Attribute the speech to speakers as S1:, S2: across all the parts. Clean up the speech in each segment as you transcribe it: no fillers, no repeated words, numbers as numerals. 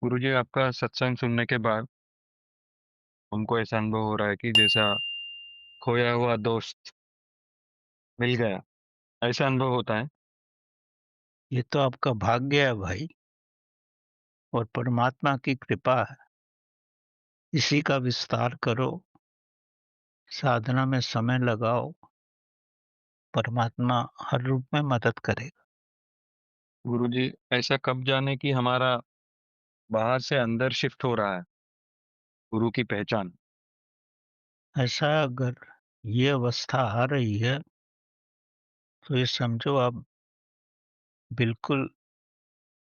S1: गुरुजी, आपका सत्संग सुनने के बाद हमको ऐसा अनुभव हो रहा है कि जैसा खोया हुआ दोस्त मिल गया, ऐसा अनुभव होता है।
S2: ये तो आपका भाग्य है भाई और परमात्मा की कृपा है। इसी का विस्तार करो, साधना में समय लगाओ, परमात्मा हर रूप में मदद करेगा।
S1: गुरुजी, ऐसा कब जाने कि हमारा बाहर से अंदर शिफ्ट हो रहा है, गुरु की पहचान।
S2: ऐसा अगर ये अवस्था आ रही है, तो ये समझो आप बिल्कुल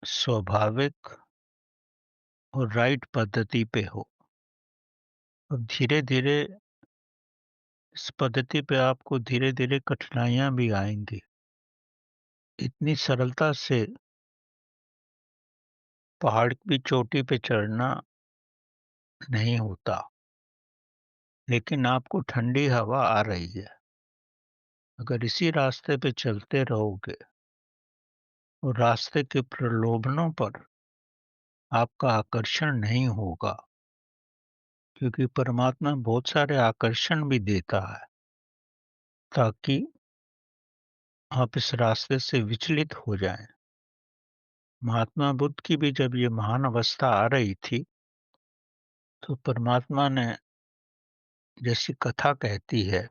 S2: स्वाभाविक और राइट पद्धति पे हो। और धीरे-धीरे इस पद्धति पे आपको धीरे-धीरे कठिनाइयाँ भी आएँगी। इतनी सरलता से पहाड़ की चोटी पे चढ़ना नहीं होता, लेकिन आपको ठंडी हवा आ रही है। अगर इसी रास्ते पे चलते रहोगे और रास्ते के प्रलोभनों पर आपका आकर्षण नहीं होगा, क्योंकि परमात्मा बहुत सारे आकर्षण भी देता है ताकि आप इस रास्ते से विचलित हो जाएं। महात्मा बुद्ध की भी जब ये महान अवस्था आ रही थी, तो परमात्मा ने, जैसी कथा कहती है,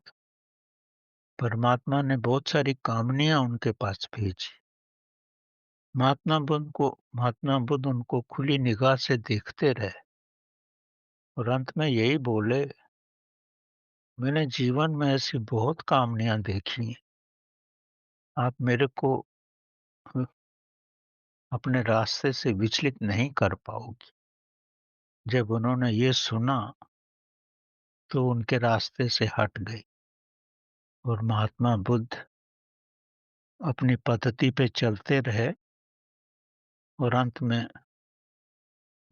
S2: परमात्मा ने बहुत सारी कामनियां उनके पास भेजी। महात्मा बुद्ध उनको खुली निगाह से देखते रहे और अंत में यही बोले, मैंने जीवन में ऐसी बहुत कामनियाँ देखी हैं, आप मेरे को अ, अपने रास्ते से विचलित नहीं कर पाओगी। जब उन्होंने ये सुना, तो उनके रास्ते से हट गई और महात्मा बुद्ध अपनी पद्धति पे चलते रहे और अंत में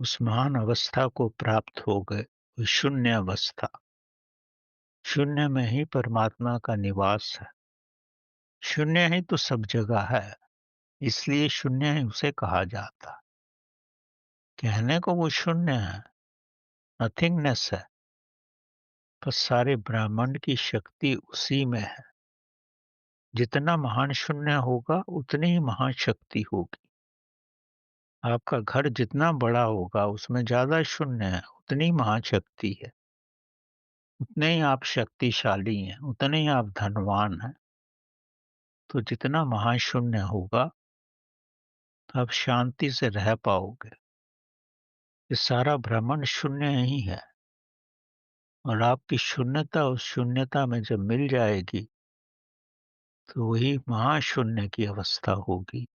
S2: उस महान अवस्था को प्राप्त हो गए, वो शून्य अवस्था। शून्य में ही परमात्मा का निवास है। शून्य ही तो सब जगह है, इसलिए शून्य ही उसे कहा जाता है। कहने को वो शून्य है, नथिंगनेस है, पर सारे ब्रह्मांड की शक्ति उसी में है। जितना महान शून्य होगा, उतनी ही महाशक्ति होगी। आपका घर जितना बड़ा होगा, उसमें ज़्यादा शून्य है, उतनी महाशक्ति है। उतने ही आप शक्तिशाली हैं, उतने ही आप धनवान हैं। तो जितना महाशून्य होगा, आप शांति से रह पाओगे। ये सारा ब्रह्मांड शून्य ही है और आपकी शून्यता उस शून्यता में जब मिल जाएगी, तो वही महाशून्य की अवस्था होगी।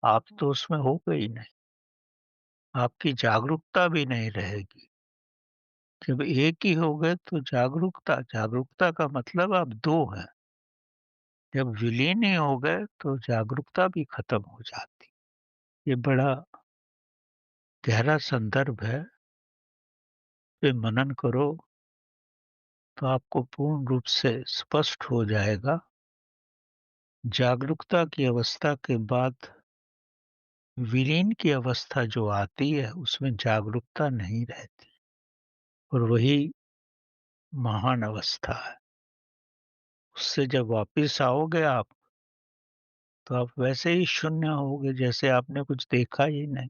S2: आप तो उसमें होगे ही नहीं, आपकी जागरूकता भी नहीं रहेगी। जब एक ही हो गए तो जागरूकता जागरूकता का मतलब आप 2 हैं। जब विलीन ही हो गए तो जागरूकता भी खत्म हो जाती। ये बड़ा गहरा संदर्भ है, पे मनन करो तो आपको पूर्ण रूप से स्पष्ट हो जाएगा। जागरूकता की अवस्था के बाद विलीन की अवस्था जो आती है, उसमें जागरूकता नहीं रहती और वही महान अवस्था है। उससे जब वापिस आओगे आप, तो आप वैसे ही शून्य होगे जैसे आपने कुछ देखा ही नहीं।